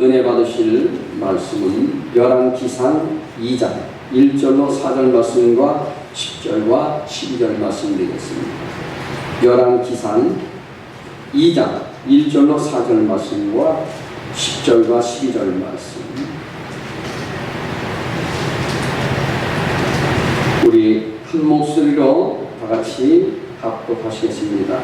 은혜 받으실 말씀은 열왕기상 2장 1절로 4절 말씀과 10절과 12절 말씀 되겠습니다. 열왕기상 2장 1절로 4절 말씀과 10절과 12절 말씀. 우리 한 목소리로 다 같이 합독하시겠습니다.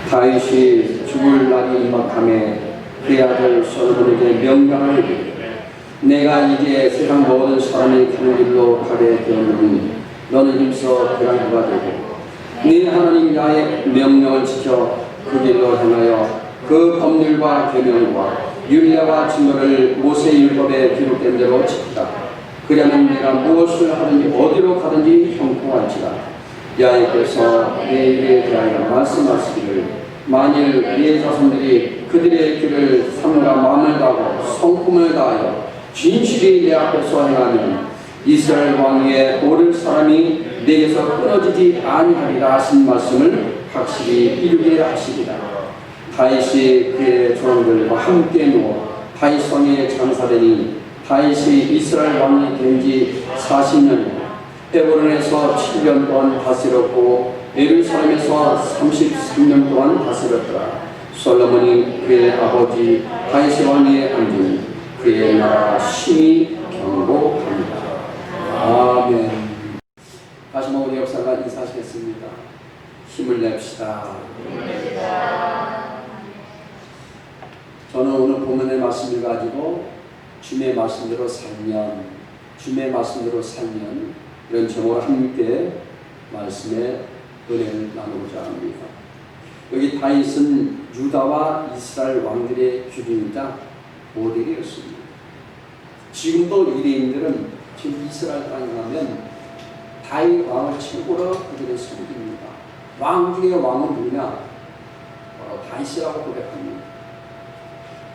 다윗이 죽을 날이 임박함에 그의 아들 솔로몬에게 명령을 이르되 내가 이제 세상 모든 사람이 가는 길로 가게 되었느니 너는 힘써 그랑 그가 되고 네 하나님 야의 명령을 지켜 그 길로 행하여 그 법률과 계명과 율례와 진노를 모세의 율법에 기록된 대로 지키라. 그러면 내가 무엇을 하든지 어디로 가든지 형통할지라. 야훼께서 내 입에 대하여 말씀하시기를 만일 네 자손들이 그들의 길을 삼가 마음을 다하고 성품을 다하여 진실이 내 앞에서 행하면 이스라엘 왕위에 오를 사람이 내게서 끊어지지 아니하리라 하신 말씀을 확실히 이루게 하시리라. 다윗이 그의 조상들과 함께 누워 다윗 성에 장사되니 다윗이 이스라엘 왕이 된 지 40년 헤브론에서 7년 동안 다스렸고 예루살렘에서 33년 동안 다스렸더라. 솔로몬이 그의 아버지 다윗의 왕위에 앉으니 그의 나라가 심히 견고합니다. 아멘. 다시 한번 우리 역사가 인사하시겠습니다. 힘을 냅시다. 저는 오늘 본문의 말씀을 가지고 주님의 말씀대로 살면, 주님의 말씀대로 살면 이런 제목으로 함께 말씀의 은혜를 나누고자 합니다. 여기 다윗은 유다와 이스라엘 왕들의 기준이자 모델이었습니다. 지금도 유대인들은 지금 이스라엘 땅에 가면 다윗 왕을 최고로 그들의 섬깁니다. 왕 중에 왕은 누구냐? 바로 다윗이라고 고백합니다.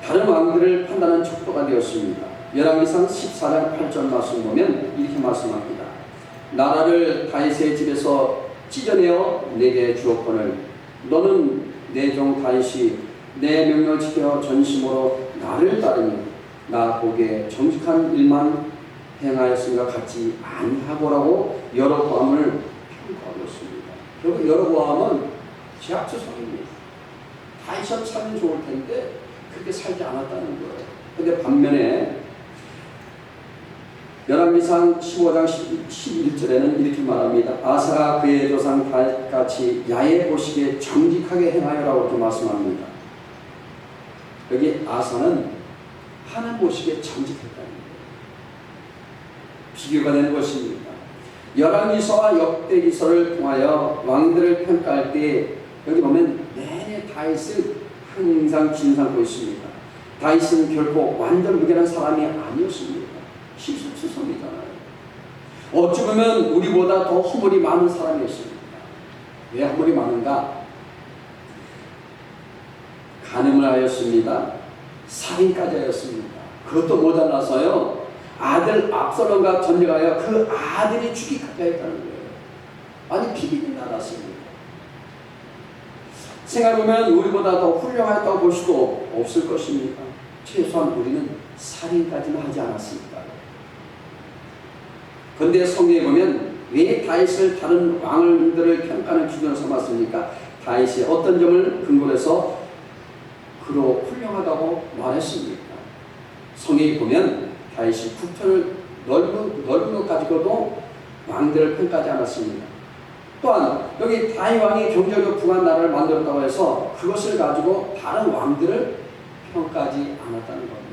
다른 왕들을 판단하는 척도가 되었습니다. 열왕기상 14장 8절 말씀 보면 이렇게 말씀합니다. 나라를 다윗의 집에서 찢어내어 내게 주었거늘 너는 내 종 다윗이 내 명령을 지켜 전심으로 나를 따르니 나 보기에 정직한 일만 행하였음과 같지 아니하고라고 여로보암을 평가하였습니다. 결국 여로보암은 제약주성입니다. 다윗처럼 살면 좋을 텐데 그렇게 살지 않았다는 거예요. 그런데 반면에 열왕기상 15장 11절에는 이렇게 말합니다. 아사가 그의 조상 다윗같이 야훼 보시기에 정직하게 행하여라고 이렇게 말씀합니다. 여기 아사는 하나님 보시기에 정직했다는 거예요. 비교가 되는 것입니다. 열왕기서와 역대기서를 통하여 왕들을 평가할 때 여기 보면 내내 다윗을 항상 진상고 있습니다. 다윗은 결코 완전 무결한 사람이 아니었습니다. 실수투성이잖아요. 어찌 보면 우리보다 더 허물이 많은 사람이었습니다. 왜 허물이 많은가? 간음을 하였습니다. 살인까지 하였습니다. 그것도 모자라서요. 아들 압살롬과 전쟁하여 그 아들이 죽기까지 했다는 거예요. 아니 비비는 나랐습니다. 생각해보면 우리보다 더 훌륭하다고 볼 수도 없을 것입니다. 최소한 우리는 살인까지는 하지 않았습니다. 그런데 성경에 보면 왜 다윗을 다른 왕들을 평가하는 기준으로 삼았습니까? 다윗이 어떤 점을 근거로 해서 그로 훌륭하다고 말했습니까? 성경에 보면 다윗이 국토를 넓은 것 가지고도 왕들을 평가하지 않았습니다. 또한 여기 다윗 왕이 경제적으로 부한 나라를 만들었다고 해서 그것을 가지고 다른 왕들을 평가하지 않았다는 겁니다.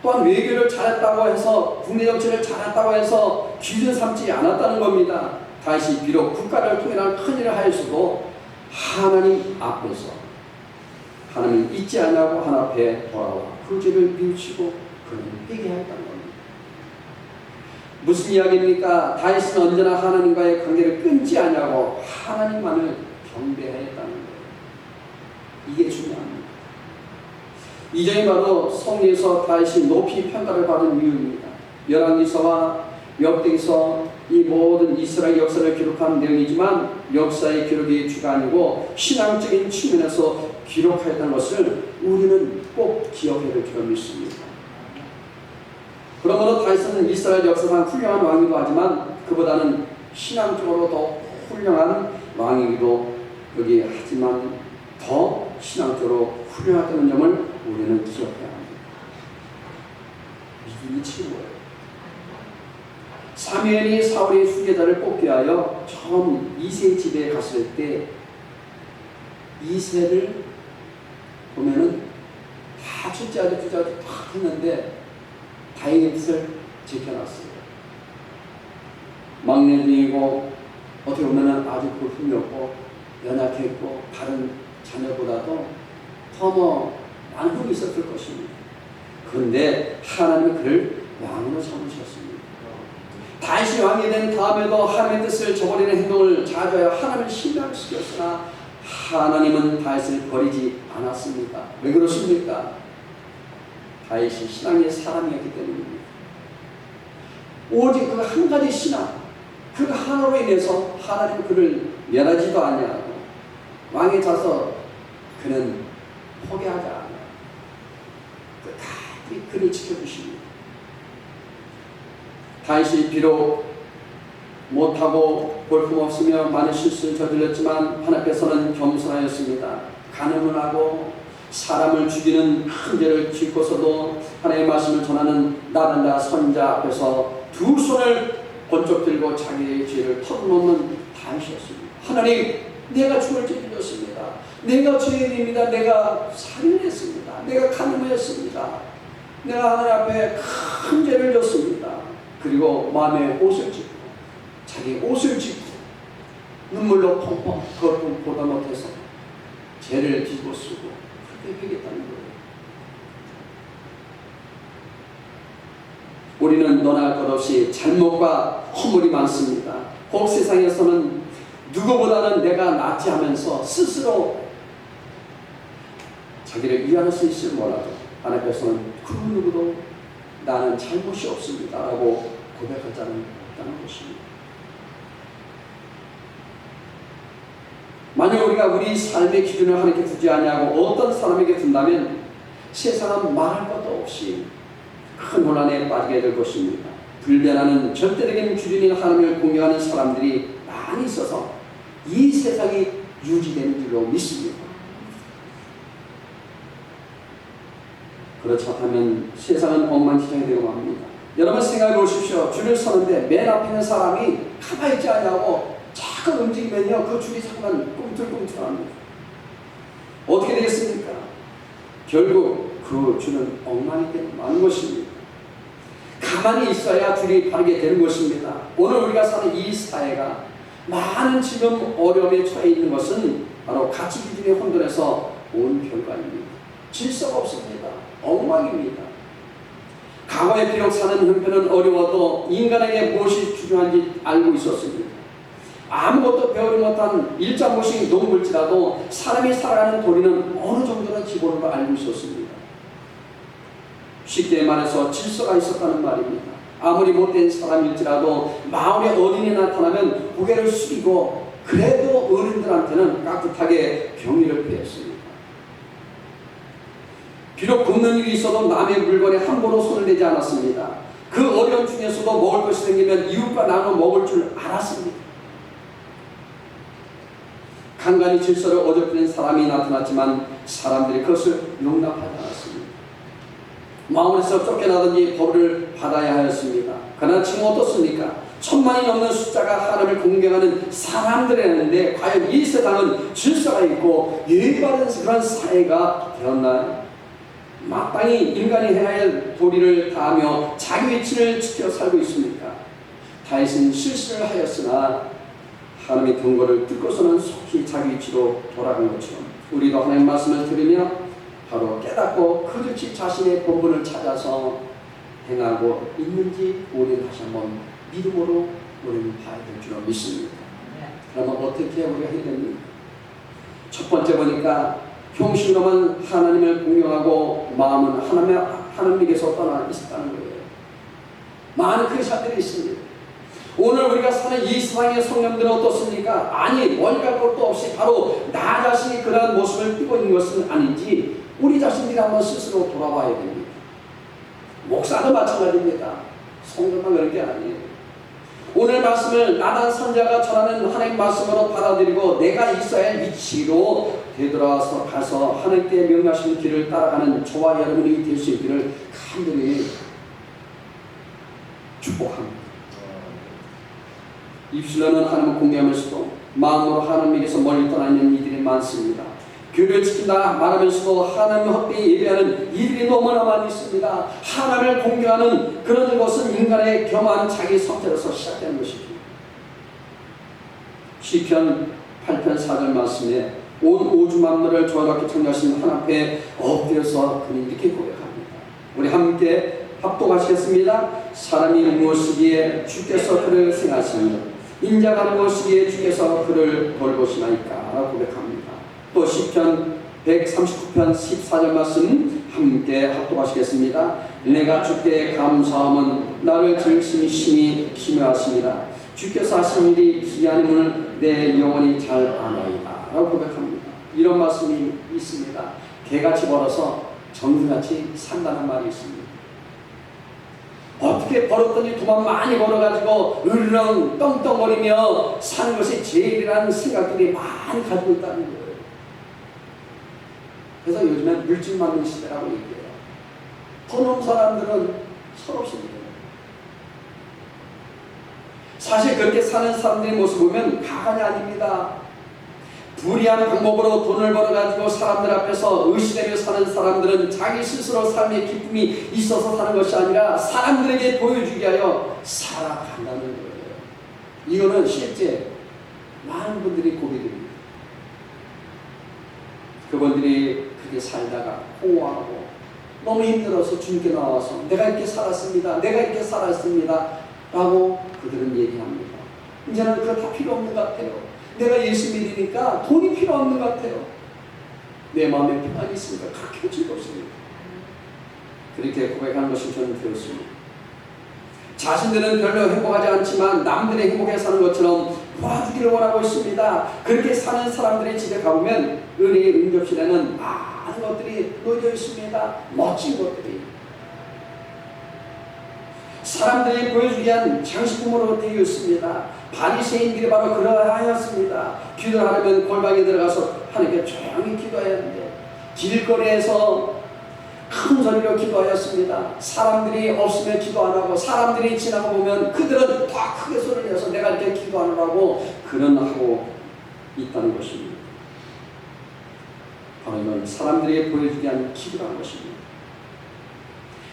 또한 외교를 잘했다고 해서 국내 정치를 잘했다고 해서 기준 삼지 않았다는 겁니다. 다윗이 비록 국가를 통일하는 큰일을 하였어도 하나님 앞에서 하나님을 잊지 않냐고 하나님 앞에 돌아와 그 죄를 비우치고 그를 회개하였다는 겁니다. 무슨 이야기입니까? 다윗은 언제나 하나님과의 관계를 끊지 않냐고 하나님만을 경배하였다는 거예요. 이게 중요합니다. 이 점이 바로 성경에서 다윗이 높이 평가를 받은 이유입니다. 열왕기서와 역대기서 이 모든 이스라엘 역사를 기록한 내용이지만 역사의 기록이 주가 아니고 신앙적인 측면에서 기록하였다는 것을 우리는 꼭 기억해야 될 줄로 믿습니다. 그러므로 다윗은 이스라엘 역사상 훌륭한 왕이기도 하지만 그보다는 신앙적으로 더 훌륭한 왕이기도 하지만 더 신앙적으로 훌륭하다는 점을 우리는 기억해야 합니다. 믿음이 최고예요. 사무엘이 사울의 순례자를 뽑기 위하여 처음 이세 집에 갔을 때 이세를 보면은 다 첫째아들 둘째아들 다 했는데 다행히 뜻을 지켜놨어요. 막내들이고 어떻게 보면은 아주 볼품이 없고 연약했고 다른 자녀보다도 더 많은 흠이 있었을 것입니다. 그런데 하나님은 그를 왕으로 삼으셨습니다. 다윗이 왕이 된 다음에도 하나님의 뜻을 저버리는 행동을 자주하여 하나님을 신뢰시켰으나 하나님은 다윗을 버리지 않았습니다. 왜 그렇습니까? 다윗이 신앙의 사람이었기 때문입니다. 오직 그 한 가지 신앙, 그 하나로 인해서 하나님은 그를 멸하지도 아니하고 왕의 자서 그는 포기하지 않아요. 끝까지 그를 지켜주십니다. 다윗이 비록 못하고 볼품없으며 많은 실수를 저질렀지만 하나님께서는 겸손하였습니다. 간음을 하고 사람을 죽이는 큰 죄를 짓고서도 하나님의 말씀을 전하는 나단자 선자 앞에서 두 손을 번쩍 들고 자기의 죄를 털어놓는 다윗이었습니다. 하나님, 내가 죽을 죄를 졌습니다. 내가 죄인입니다. 내가 살인을 했습니다. 내가 간음했습니다. 내가 하나님 앞에 큰 죄를 졌습니다. 그리고 마음에 옷을 찢고 자기 옷을 찢고 눈물로 펑펑 그것도 보다 못해서 죄를 뒤집어 쓰고 그렇게 회개했다는 거예요. 우리는 너나 할 것 없이 잘못과 허물이 많습니다. 혹 세상에서는 누구보다는 내가 낫지 하면서 스스로 자기를 위안할 수 있을 몰라도 하나님께서는 그 누구도 나는 잘못이 없습니다 라고 고백하지 않는다는 것입니다. 만약 우리가 우리 삶의 기준을 하나님께 두지 아니하고 어떤 사람에게 둔다면 세상은 말할 것도 없이 큰 혼란에 빠지게 될 것입니다. 불변하는 절대적인 기준인 하나님을 공경하는 사람들이 많이 있어서 이 세상이 유지되는 줄로 믿습니다. 그렇지 않다면 세상은 엉망진창이 되고 맙니다. 여러분 생각해 보십시오. 줄을 서는데 맨 앞에 있는 사람이 가만히 있지 않냐고 자꾸 움직이면요 그 줄이 자꾸만 꿈틀꿈틀합니다. 어떻게 되겠습니까? 결국 그 줄은 엉망이 되는 많은 것입니다. 가만히 있어야 줄이 바르게 되는 것입니다. 오늘 우리가 사는 이 사회가 많은 지금 어려움에 처해 있는 것은 바로 가치 기준의 혼돈에서 온 결과입니다. 질서가 없습니다. 엉망입니다. 과거에 비록 사는 형편은 어려워도 인간에게 무엇이 중요한지 알고 있었습니다. 아무것도 배우지 못한 일자무식 농부일지라도 사람이 살아가는 도리는 어느 정도는 기본으로 알고 있었습니다. 쉽게 말해서 질서가 있었다는 말입니다. 아무리 못된 사람일지라도 마을에 어린이 나타나면 고개를 숙이고 그래도 어른들한테는 깍듯하게 경의를 표했습니다. 비록 굶는 일이 있어도 남의 물건에 함부로 손을 대지 않았습니다. 그 어려움 중에서도 먹을 것이 생기면 이웃과 나눠 먹을 줄 알았습니다. 간간히 질서를 어저께는 사람이 나타났지만 사람들이 그것을 용납하지 않았습니다. 마음에서 쫓겨나든지 벌을 받아야 하였습니다. 그러나 지금 어떻습니까? 1000만이 넘는 숫자가 하나님을 공경하는 사람들이었는데 과연 이 세상은 질서가 있고 예의 바른 그런 사회가 되었나요? 마땅히 인간이 해야 할 도리를 다하며 자기 위치를 지켜 살고 있습니까? 다윗은 실수를 하였으나 하나님의 경고를 듣고서는 속히 자기 위치로 돌아간 것처럼 우리도 하나님의 말씀을 들으며 바로 깨닫고 그릇이 자신의 본분을 찾아서 행하고 있는지 우리는 다시 한번 믿음으로 우리는 봐야 될 줄로 믿습니다. 그러면 어떻게 우리가 해야 됩니까? 첫 번째 보니까 형식으로만 하나님을 공경하고 마음은 하나님에게서 떠나 있었다는 거예요. 많은 크리스찬들이 있습니다. 오늘 우리가 사는 이 세상의 성령들은 어떻습니까? 아니, 멀리 갈 것도 없이 바로 나 자신이 그러한 모습을 띠고 있는 것은 아닌지 우리 자신들이 한번 스스로 돌아봐야 됩니다. 목사도 마찬가지입니다. 성도만 그런 게 아니에요. 오늘 말씀을 나단 선자가 전하는 하나님 말씀으로 받아들이고 내가 있어야 할 위치로 되돌아와서 가서 하나님께 명령하시는 길을 따라가는 저와 여러분이 될 수 있기를 간절히 축복합니다. 입술로는 하나님을 공개하면서도 마음으로 하나님에게서 멀리 떠나 있는 이들이 많습니다. 교회를 지킨다 말하면서도 하나님 헛되이 예배하는 이들이 너무나 많이 있습니다. 하나님을 공개하는 그런 것은 인간의 겸한 자기 성태로서 시작되는 것입니다. 시편 8편 4절 말씀에 온 우주 만물을 조화롭게 창조하신 하나님 앞에 엎드려서 그는 이렇게 고백합니다. 우리 함께 합독하시겠습니다. 사람이 무엇이기에 주께서 그를 생하시며 인자가 무엇이기에 주께서 그를 돌보시나이까 고백합니다. 또 시편 139편 14절 말씀 함께 합독하시겠습니다. 내가 주께 감사함은 나를 지으심이 심히 기묘하십니다. 주께서 하신 일이 기이함을 내 영혼이 잘 아나이다 라고 고백합니다. 이런 말씀이 있습니다. 개같이 벌어서 정승같이 산다는 말이 있습니다. 어떻게 벌었더니 돈만 많이 벌어가지고 으르렁 떵떵거리며 사는 것이 제일이라는 생각들이 많이 가지고 있다는 거예요. 그래서 요즘엔 물질 많은 시대라고 얘기해요. 돈 없는 사람들은 서럽습니다. 사실 그렇게 사는 사람들의 모습 보면 가관이 아닙니다. 불의한 방법으로 돈을 벌어가지고 사람들 앞에서 의시되며 사는 사람들은 자기 스스로 삶의 기쁨이 있어서 사는 것이 아니라 사람들에게 보여주기 위하여 살아간다는 거예요. 이거는 실제 많은 분들이 고백입니다. 그분들이 그렇게 살다가 공허하고 너무 힘들어서 주님께 나와서 내가 이렇게 살았습니다. 내가 이렇게 살았습니다. 라고 그들은 얘기합니다. 이제는 그거 다 필요 없는 것 같아요. 내가 예수 믿으니까 돈이 필요 없는 것 같아요. 내 마음에 평안이 있으니까 그렇게 즐겁습니다. 그렇게 고백하는 것을 저는 들었습니다. 자신들은 별로 행복하지 않지만 남들의 행복에 사는 것처럼 도와주기를 원하고 있습니다. 그렇게 사는 사람들의 집에 가보면 은혜의 응접실에는 많은 것들이 놓여 있습니다. 멋진 것들이. 사람들이 보여주기 위한 장식품으로 되어 있습니다. 바리새인들이 바로 그러하였습니다. 기도를 하려면 골방에 들어가서 하나님께 조용히 기도해야 하는데 길거리에서 큰 소리로 기도하였습니다. 사람들이 없으면 기도 안 하고 사람들이 지나고 보면 그들은 더 크게 소리를 내서 내가 이렇게 기도하느라고 그런 하고 있다는 것입니다. 바로 이건 사람들에게 보여주기 위한 기도라는 것입니다.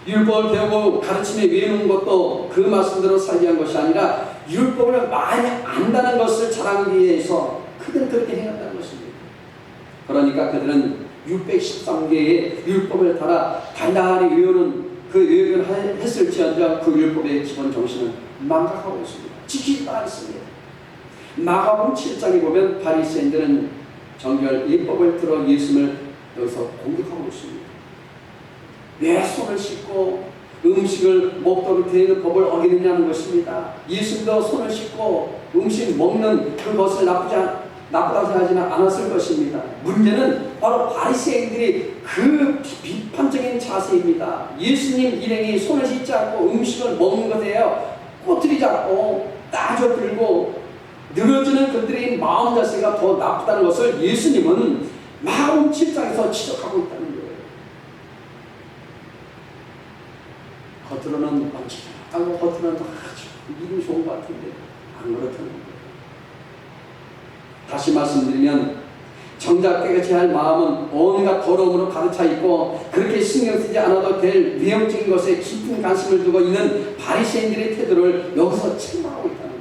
율법을 배우고 가르침에 외우는 것도 그 말씀대로 살기 위한 것이 아니라 율법을 많이 안다는 것을 자랑하기 위해서 그들은 그렇게 행한다는 것입니다. 그러니까 그들은 613개의 율법을 따라 단단히 외우는 그 외우기를 했을지언정 그 율법의 기본 정신은 망각하고 있습니다. 지키지도 않습니다. 마가복음 7장에 보면 바리새인들은 정결 율법을 들어 예수님을 여기서 공격하고 있습니다. 왜 손을 씻고 음식을 먹도록 되어 있는 법을 어기느냐는 것입니다. 예수님도 손을 씻고 음식 먹는 그것을 나쁘다고 생각하지는 않았을 것입니다. 문제는 바로 바리새인들이 그 비판적인 자세입니다. 예수님 일행이 손을 씻지 않고 음식을 먹는 것에요 꼬투리 잡고 따져들고 늘어지는 그들의 마음 자세가 더 나쁘다는 것을 예수님은 마가복음 7장에서 지적하고 있다는 거예요. 겉으로는 만족하고 겉으로는 이름이 좋은 것 같은데 안 그렇다는 거예요. 다시 말씀드리면 정작 깨끗이 할 마음은 온갖 더러움으로 가득 차 있고 그렇게 신경 쓰지 않아도 될 외형적인 것에 깊은 관심을 두고 있는 바리새인들의 태도를 여기서 책망하고 있다는 거예요.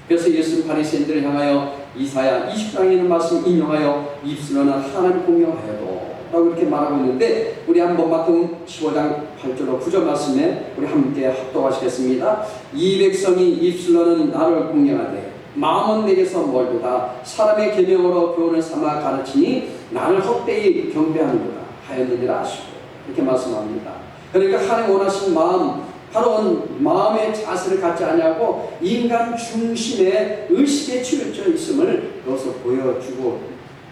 그래서 예수는 바리새인들을 향하여 이사야 20장에 있는 말씀 인용하여 입술로는 하나님을 공경하여도 라고 이렇게 말하고 있는데 우리 한번 마태복음 15장 8절로 9절 말씀에 우리 함께 합독하시겠습니다. 이 백성이 입술로는 나를 공경하되 마음은 내게서 멀도다. 사람의 계명으로 교훈을 삼아 가르치니 나를 헛되이 경배하는도다 하였느니라 하시고 이렇게 말씀합니다. 그러니까 하나님 원하신 마음 바로 마음의 자세를 갖지 않냐고 인간 중심의 의식에 치우쳐 있음을 여기서 보여주고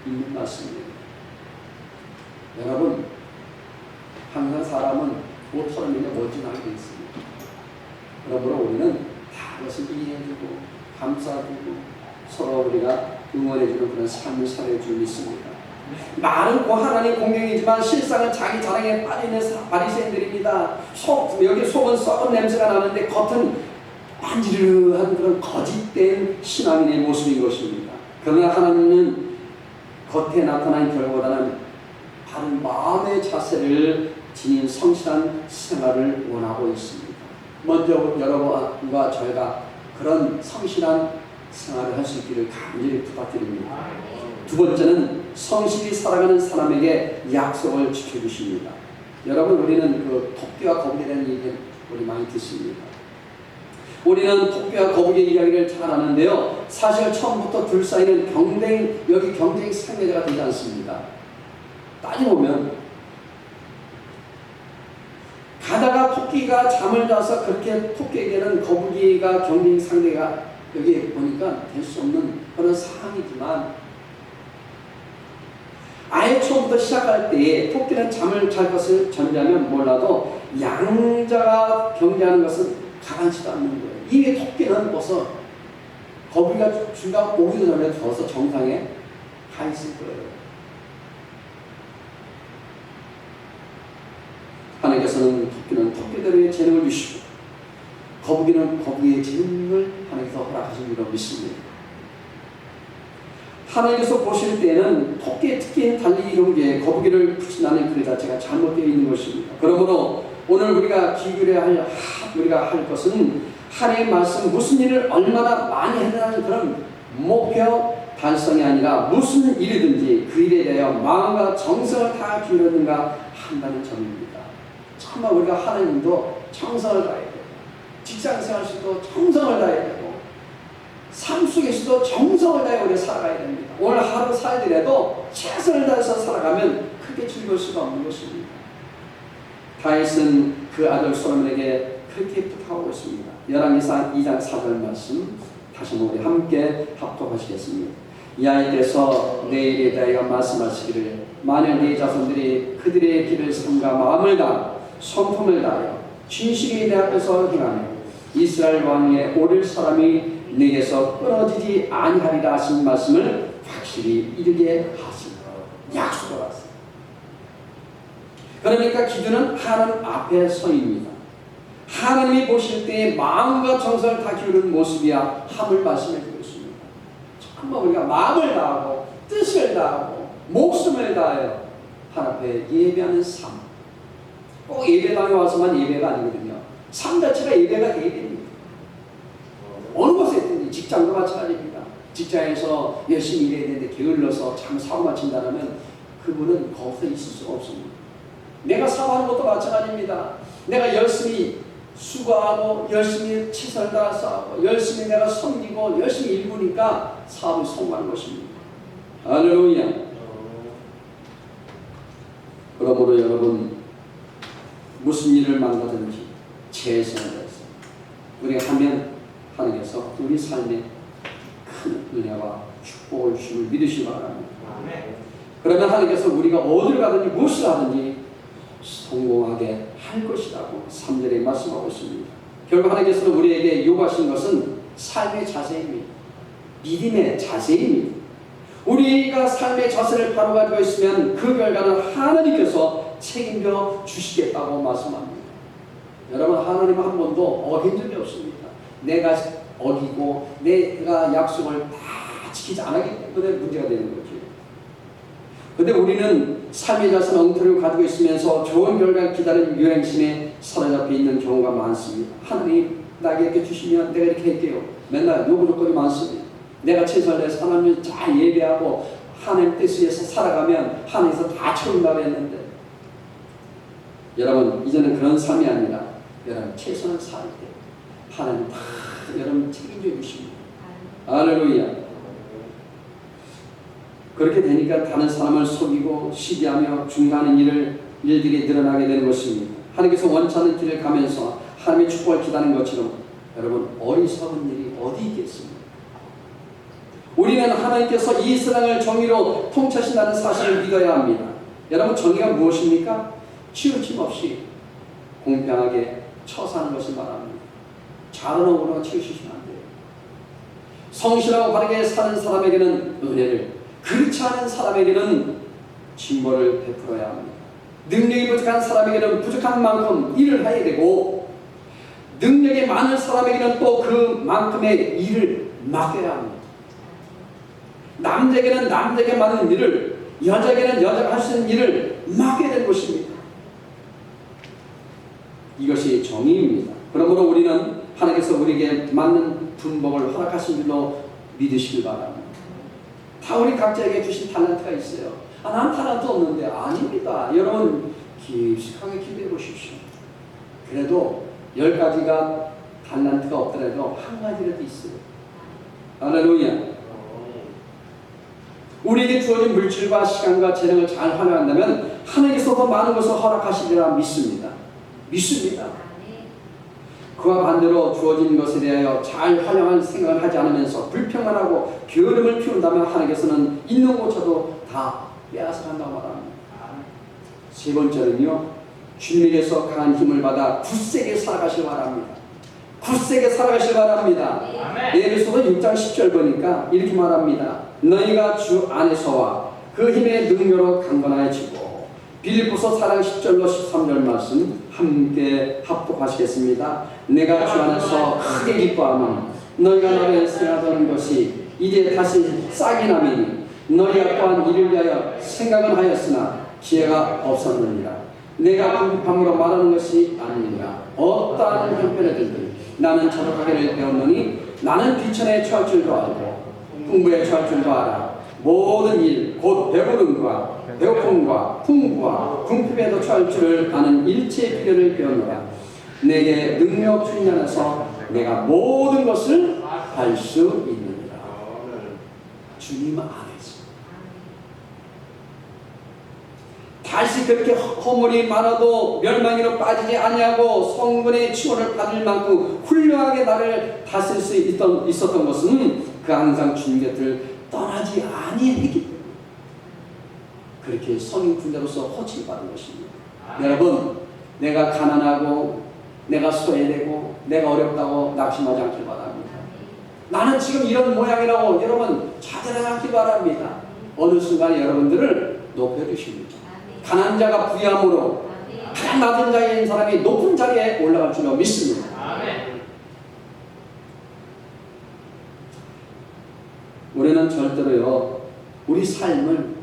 있는 말씀입니다. 여러분, 항상 사람은 옷처럼이나 멋진하게 되어 있습니다. 그러므로 우리는 다 그것을 이해해주고 감싸주고 서로 우리가 응원해주는 그런 삶을 살아야 줄 믿습니다. 말은 고 하나님 공경이지만 실상은 자기 자랑에 빠져있는 바리새인들입니다. 여기 속은 썩은 냄새가 나는데 겉은 반지르르한 그런 거짓된 신앙인의 모습인 것입니다. 그러나 하나님은 겉에 나타난 결과보다는 바른 마음의 자세를 지닌 성실한 생활을 원하고 있습니다. 먼저 여러분과 저희가 그런 성실한 생활을 할 수 있기를 간절히 부탁드립니다. 두 번째는 성실히 살아가는 사람에게 약속을 지켜주십니다. 여러분, 우리는 그 토끼와 거북이에 대한 얘기 우리 많이 듣습니다. 우리는 토끼와 거북이의 이야기를 잘 아는데요. 사실 처음부터 둘 사이는 경쟁 상대자가 되지 않습니다. 따져보면 가다가 토끼가 잠을 자서 그렇게 토끼에게는 거북이가 경쟁 상대가 여기 보니까 될 수 없는 그런 상황이지만 아예 처음부터 시작할 때에 토끼는 잠을 잘 것을 전제하면 몰라도 양자가 경쟁하는 것은 가만치도 않는 거예요. 이게 토끼는 벌써 거북이가 중간 오기도 전에 벌써 정상에 가 있을 거예요. 하나님께서는 토끼는 토끼대로의 재능을 주시고 거북이는 거북이의 재능을 하나님께서 허락하신 줄로 믿습니다. 하나님께서 보실 때에는 토끼의 특기인 달리 이룬 게 거북이를 붙인다는 그 자체가 잘못되어 있는 것입니다. 그러므로 오늘 우리가 우리가 할 것은 하나님의 말씀, 무슨 일을 얼마나 많이 했다는 그런 목표 달성이 아니라 무슨 일이든지 그 일에 대하여 마음과 정성을 다 기울였는가 한다는 점입니다. 정말 우리가 하나님도 정성을 다해야 되고 직장생활에서도 정성을 다해야 되고 삶 속에서도 정성을 다해 우리가 살아가야 됩니다. 오늘 하루 살더라도 최선을 다해서 살아가면 크게 즐거울 수가 없는 것입니다. 다윗은 그 아들 솔로몬에게 그렇게 부탁하고 있습니다. 열왕기상 2장 4절 말씀 다시 한번 우리 함께 합독하시겠습니다. 이 아이께서 내 일에 대하여 말씀하시기를 만일 네 자손들이 그들의 길을 삼가 마음을 다하고 성품을 다하여 진실이 내 앞에서 행하며 이스라엘 왕위에 오를 사람이 내게서 끊어지지 아니하리라 하신 말씀을 확실히 이르게 하시고 약속을 하세요. 그러니까 기도는 하나님 앞에 서입니다. 하나님이 보실 때 마음과 정성을 다 기울이는 모습이야 함을 말씀해 주고 있습니다. 정말 우리가 마음을 다하고 뜻을 다하고 목숨을 다하여 하나님 앞에 예배하는 삶. 꼭 예배당에 와서만 예배가 아니거든요. 삶 자체가 예배가 예배입니다. 어느 곳에 있든지 직장도 마찬가지입니다. 직장에서 열심히 일해야 되는데 게을러서 참 사고 마친다면 그분은 거기서 있을 수가 없습니다. 내가 사업하는 것도 마찬가지입니다. 내가 열심히 수고하고 열심히 최선을 다해서 하고 열심히 내가 섬기고 열심히 일구니까 사업이 성공하는 것입니다. 할렐루야. 그러므로 여러분 무슨 일을 만나든지 최선을 다해서 우리가 하면 하나님께서 우리 삶에 큰 은혜와 축복을 주심을 믿으시기 바랍니다. 그러면 하나님께서 우리가 어디를 가든지 무엇을 하든지 성공하게 할 것이라고 3절에 말씀하고 있습니다. 결국 하나님께서는 우리에게 요구하신 것은 삶의 자세입니다. 믿음의 자세입니다. 우리가 삶의 자세를 바로 가지고 있으면 그 결과는 하나님께서 책임져 주시겠다고 말씀합니다. 여러분, 하나님은 한 번도 어긴 적이 없습니다. 내가 어기고 내가 약속을 다 지키지 않았기 때문에 문제가 되는 거죠. 근데 우리는 삶의 자선 엉터리를 가지고 있으면서 좋은 결과를 기다리는 유행심에 사로잡혀 있는 경우가 많습니다. 하나님 나에게 이렇게 주시면 내가 이렇게 할게요. 맨날 요구조건이 많습니다. 내가 최선을 다해서 하나님 잘 예배하고 하나님 뜻에서 살아가면 하나님께서 다 채운다고 했는데 여러분 이제는 그런 삶이 아니라 여러분 최선을 살 때 하나님 다 여러분 책임져 주십니다. 할렐루야. 그렇게 되니까 다른 사람을 속이고 시기하며 중간하는 일들이 늘어나게 되는 것입니다. 하나님께서 원치 않는 길을 가면서 하나님의 축복을 기다리는 것처럼 여러분 어리석은 일이 어디 있겠습니까? 우리는 하나님께서 이 세상을 정의로 통치하신다는 사실을 믿어야 합니다. 여러분 정의가 무엇입니까? 치우침 없이 공평하게 처사하는 것을 말합니다. 잘은 억울하고 치우치시면 안 돼요. 성실하고 바르게 사는 사람에게는 은혜를, 그렇지 않은 사람에게는 진보를 베풀어야 합니다. 능력이 부족한 사람에게는 부족한 만큼 일을 해야 되고, 능력이 많은 사람에게는 또 그만큼의 일을 맡겨야 합니다. 남자에게는 남자에게 맞는 일을, 여자에게는 여자가 할 수 있는 일을 맡겨야 되는 것입니다. 이것이 정의입니다. 그러므로 우리는 하나님께서 우리에게 맞는 분복을 허락하신 줄로 믿으시길 바랍니다. 다 우리 각자에게 주신 탤런트가 있어요. 난 탤런트 없는데. 아닙니다. 여러분 깊숙하게 기도해 보십시오. 그래도 10가지가 탤런트가 없더라도 한 가지라도 있어요. 할렐루야. 우리에게 주어진 물질과 시간과 재능을 잘 활용한다면 하나님께서 더 많은 것을 허락하시리라 믿습니다. 그와 반대로 주어진 것에 대하여 잘 활용할 생각을 하지 않으면서 불평만 하고 게으름을 피운다면 하나님께서는 있는 곳에도 다 빼앗아간다고 말합니다. 세 번째는요, 주님에게서 강한 힘을 받아 굳세게 살아가시기 바랍니다. 굳세게 살아가시기 바랍니다. 에베소서 6장 10절 보니까 이렇게 말합니다. 너희가 주 안에서와 그 힘의 능력으로 강건하여지고. 빌립보서 4장 10절로 13절 말씀 함께 합독하시겠습니다. 내가 주 안에서 크게 기뻐하노니 너희가 나를 생각하는 것이 이제 다시 싹이 나매니 너희가 또한 이를 위하여 생각은 하였으나 지혜가 없었느니라. 내가 궁핍함으로 말하는 것이 아니니라. 어떠한 형편이든지 나는 저렇게 배웠노니 나는 비천에 처할 줄도 알고 풍부에 처할 줄도 알아. 모든 일 곧 배부름과 배고픔과 풍부와 궁핍에도 처할 줄을 아는 일체의 필요를 배웠노라. 내게 능력 주인 안에서 내가 모든 것을 할 수 있느니라. 주님 안에서. 다시 그렇게 허물이 많아도 멸망으로 빠지지 아니하고 성군의 치호를 받을 만큼 훌륭하게 나를 다스릴 수 있었던 것은 그 항상 주님 곁을 떠나지 아니했기 때문에 그렇게 성인 군자로서 호칭받은 것입니다. 여러분, 내가 가난하고 내가 소외되고 내가 어렵다고 낙심하지 않길 바랍니다. 나는 지금 이런 모양이라고 여러분 좌절하지 않길 바랍니다. 어느 순간에 여러분들을 높여주십니다. 가난한 자가 부유함으로 가장 낮은 자리에 있는 사람이 높은 자리에 올라갈 줄로 믿습니다. 우리는 절대로요, 우리 삶을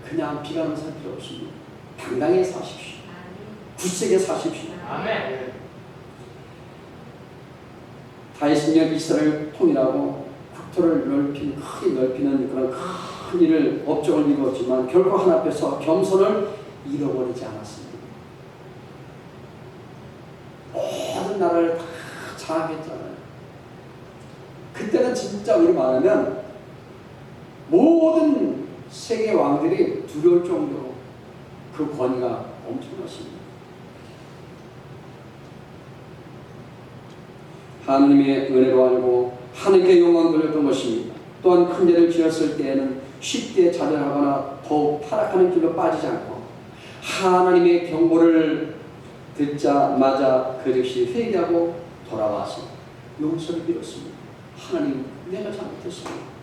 그냥 비관하며 살 필요 없습니다. 당당히 사십시오. 굳세게 사십시오. 다윗은요, 이스라엘을 통일하고 국토를 크게 넓히는 그런 큰 일을 업적을 이루었지만 결국 하나 앞에서 겸손을 잃어버리지 않았습니다. 모든 나라를 다 장악했잖아요. 그때는 진짜 우리 말하면 모든 세계 왕들이 두려울 정도로 그 권위가 엄청났습니다. 하나님의 은혜로 알고 하나님께 영광 돌렸던 것입니다. 또한 큰 죄를 지었을 때에는 쉽게 좌절하거나 더욱 타락하는 길로 빠지지 않고 하나님의 경고를 듣자마자 그 즉시 회개하고 돌아와서 용서를 빌었습니다. 하나님, 내가 잘못했습니다.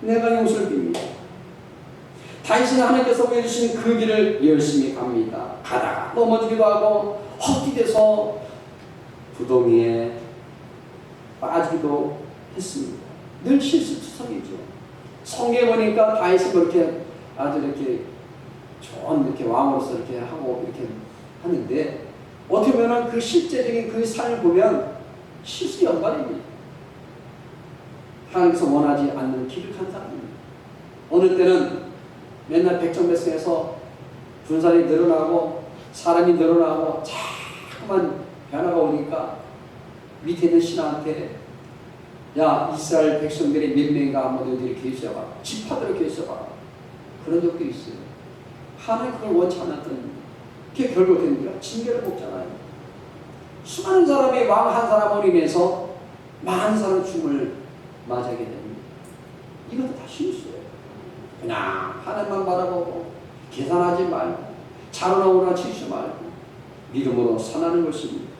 내가 용서를 빕니다. 다윗은 하나님께서 보여주신 그 길을 열심히 갑니다. 가다가 넘어지기도 하고 헛디뎌서 부동이에 빠지기도 했습니다. 늘 실수투성이죠. 성경에 보니까 다윗은 그렇게 아주 이렇게 좋은 이렇게 왕으로서 이렇게 하고 이렇게 하는데 어떻게 보면 그 실제적인 그 삶을 보면 실수 연발입니다. 하나님께서 원하지 않는 기득한 사람입니다. 어느 때는 맨날 백전백승해서 군사력이 늘어나고 사람이 늘어나고 자꾸만 변화가 오니까 밑에 있는 신하한테 야, 이스라엘 백성들이 몇 명인가 한번 어디 이렇게 있어봐. 지파대로 이렇게 있어봐. 그런 적도 있어요. 하나님 그걸 원치 않았던 게 결국 됩니다. 징계를 먹잖아요. 수많은 사람이 왕 한 사람으로 인해서 많은 사람의 죽음을 맞이하게 됩니다. 이것도 다 실수예요. 그냥 하늘만 바라보고 계산하지 말고 자로나 오나 치지 말고 믿음으로 살아가는 것입니다.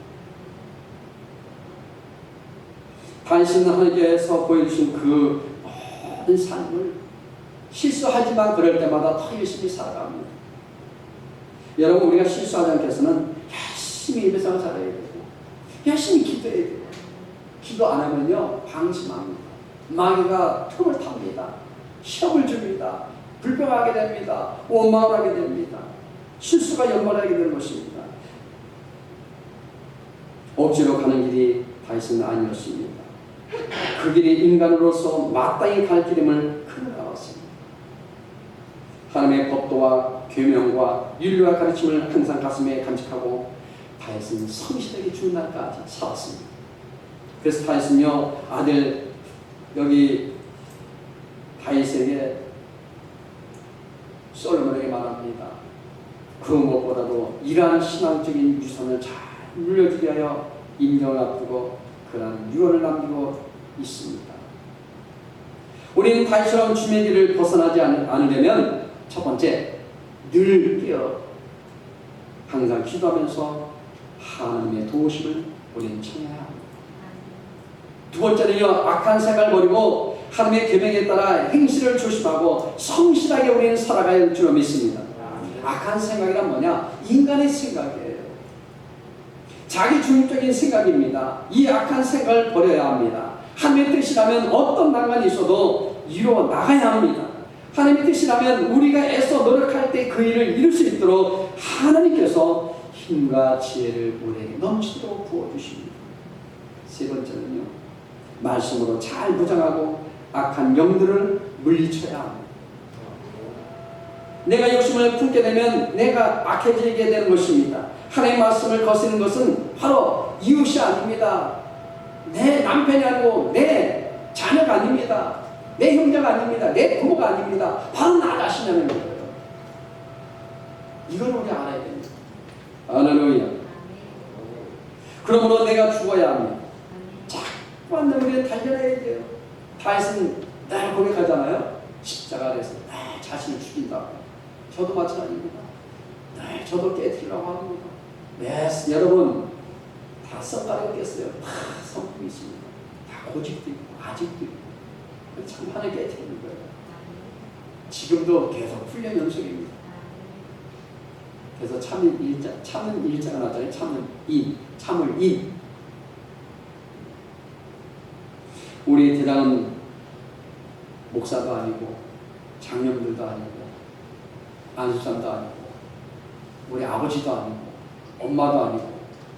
다윗은 하나님께서 보여주신 그 모든 삶을 실수하지만 그럴 때마다 더 열심히 살아갑니다. 여러분, 우리가 실수하지 않기 위해서는 열심히 예배상을 살아야 되고 열심히 기도해야 되고, 기도 안 하면요 방심합니다. 마귀가 틈을 탑니다. 시험을 줍니다. 불평하게 됩니다. 원망을 하게 됩니다. 실수가 연말하게 되는 것입니다. 억지로 가는 길이 다윗은 아니었습니다. 그 길이 인간으로서 마땅히 갈 길임을 그는 알았습니다. 하나님의 법도와 계명과 윤리와 가르침을 항상 가슴에 간직하고 다윗은 성실하게 죽는 날까지 살았습니다. 그래서 다윗은요 아들 여기 다윗에게 솔로몬에게 말합니다. 그 무엇보다도 이러한 신앙적인 유산을 잘 물려주게 하여 인정을 앞두고 그러한 유언을 남기고 있습니다. 우리는 다윗처럼 주님의 길을 벗어나지 않으려면 첫 번째, 늘 깨어 항상 기도하면서 하나님의 도우심을 우리는 청해야 합니다. 두 번째는요, 악한 생각을 버리고 하나님의 계명에 따라 행실을 조심하고 성실하게 우리는 살아가야 할 줄로 믿습니다. 악한 생각이란 뭐냐? 인간의 생각이에요. 자기 중립적인 생각입니다. 이 악한 생각을 버려야 합니다. 하나님의 뜻이라면 어떤 난관이 있어도 이루어 나가야 합니다. 하나님의 뜻이라면 우리가 애써 노력할 때 그 일을 이룰 수 있도록 하나님께서 힘과 지혜를 우리에게 넘치도록 부어주십니다. 세 번째는요, 말씀으로 잘 무장하고 악한 영들을 물리쳐야 합니다. 내가 욕심을 품게 되면 내가 악해지게 되는 것입니다. 하나님의 말씀을 거스르는 것은 바로 이웃이 아닙니다. 내 남편이 아니고 내 자녀가 아닙니다. 내 형제가 아닙니다. 내 부모가 아닙니다. 바로 나 자신이라는 거예요. 이걸 우리 알아야 됩니다. 할렐루야. 그러므로 내가 죽어야 합니다. 자꾸만 우리는 달려야 돼요. 다윗은 날 고백하잖아요. 십자가 아래서 내 자신을 죽인다고. 저도 마찬가지입니다. 네, 저도 깨뜨리려고 합니다. 네, 여러분 다 썩가려 깼어요. 다 성품이 있습니다. 다 고집도 있고 아직도 있고 참 하나 깨뜨리는 거예요. 지금도 계속 훈련 연속입니다. 그래서 참는 일자가 나잖아요. 참을 인. 우리 대장은 목사도 아니고 장년들도 아니고 안수사도 아니고 우리 아버지도 아니고 엄마도 아니고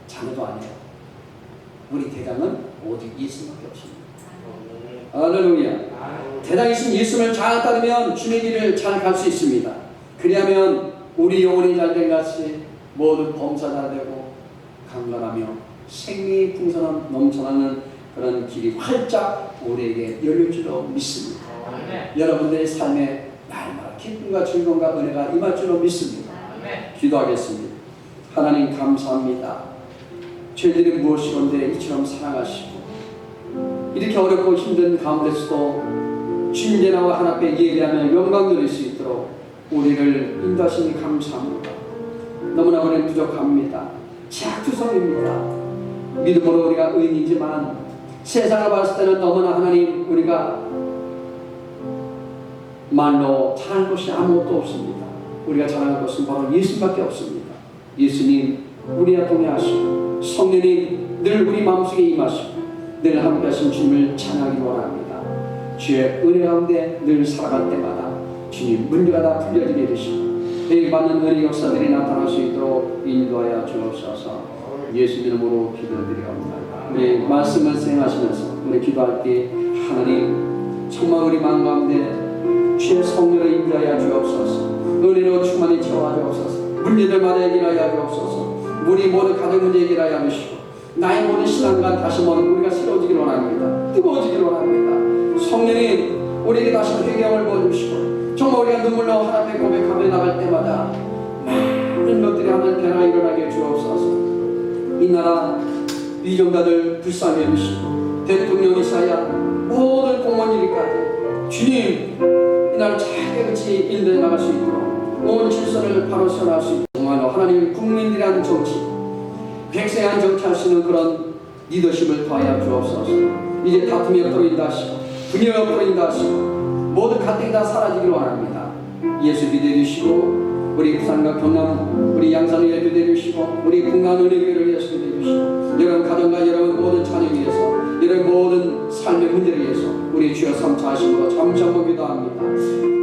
자녀도 아니고 우리 대장은 오직 예수밖에 없습니다. 할렐루야. 대장이신 예수를 잘 따르면 주의 길을 잘 갈 수 있습니다. 그리하면 우리 영혼이 잘된 같이 모든 범사 잘 되고 강건하며 생명이 풍성한 넘쳐나는 그런 길이 활짝 우리에게 열릴 줄로 믿습니다. 여러분들의 삶에 날마다 기쁨과 즐거움과 은혜가 임할 줄로 믿습니다. 기도하겠습니다. 하나님 감사합니다. 죄들이 무엇이건데 이처럼 사랑하시고 이렇게 어렵고 힘든 가운데서도 주님의 나와 하나님께 예배하며 영광 드릴 수 있도록 우리를 인도하시니 감사합니다. 너무나 우리는 부족합니다. 제약투성입니다. 믿음으로 우리가 의인이지만 세상을 봤을 때는 너무나 하나님 우리가 말로 잘할 것이 아무것도 없습니다. 우리가 잘할 것은 바로 예수밖에 없습니다. 예수님 우리와 동행하시고 성령님 늘 우리 마음속에 임하시고 늘 함께 하신 주님을 찬양하기 원합니다. 주의 은혜 가운데 늘 살아갈 때마다 주님 문제가 다 풀려지게 해주시고 회개받는 은혜 역사들이 나타날 수 있도록 인도하여 주옵소서. 예수 이름으로 기도드리옵나이다. 우리 말씀을 수행하시면서 우리 기도할 때 하나님 정말 우리 마음 가운데 주의 성령을 인도하여 주옵소서. 은혜로 충만히 채워 주옵소서. 문제들마다 해결하여 주옵소서. 우리 모든 가정 문제 해결하여 주시고 나의 모든 신앙과 다시 한번 우리가 새로워지기를 원합니다. 뜨거워지기를 원합니다. 성령님 우리에게 다시 회개함을 보여주시고 정말 우리가 눈물로 하나님의 고백하며 나갈 때마다 많은 것들이 하나님 변화 일어나게 주옵소서. 이 나라 위정자들 불쌍히 여기시고 대통령이사야 모든 공무원들까지 주님 이 나라 잘 깨끗이 인도해 나갈 수 있도록 온 질서를 바로 세워나갈 수 있도록 정말로 하나님 국민들이란 정치 백세한 정치하시는 그런 리더십을 더하여 주옵소서. 이제 다툼이 없도록 인도하시고 분열이 없도록 인도하시고 모든 갈등이 다 사라지기를 원합니다. 예수 믿어주시고 우리 부산과 경남 우리 양산을 예배해주시고 우리 분간 은혜교회를 위해서 믿어주시고 여러분 가정과 여러분 모든 자녀 위해서 여러분 모든 삶의 문제를 위해서 우리 주여 삼차하심으로 잠시 한번 기도합니다.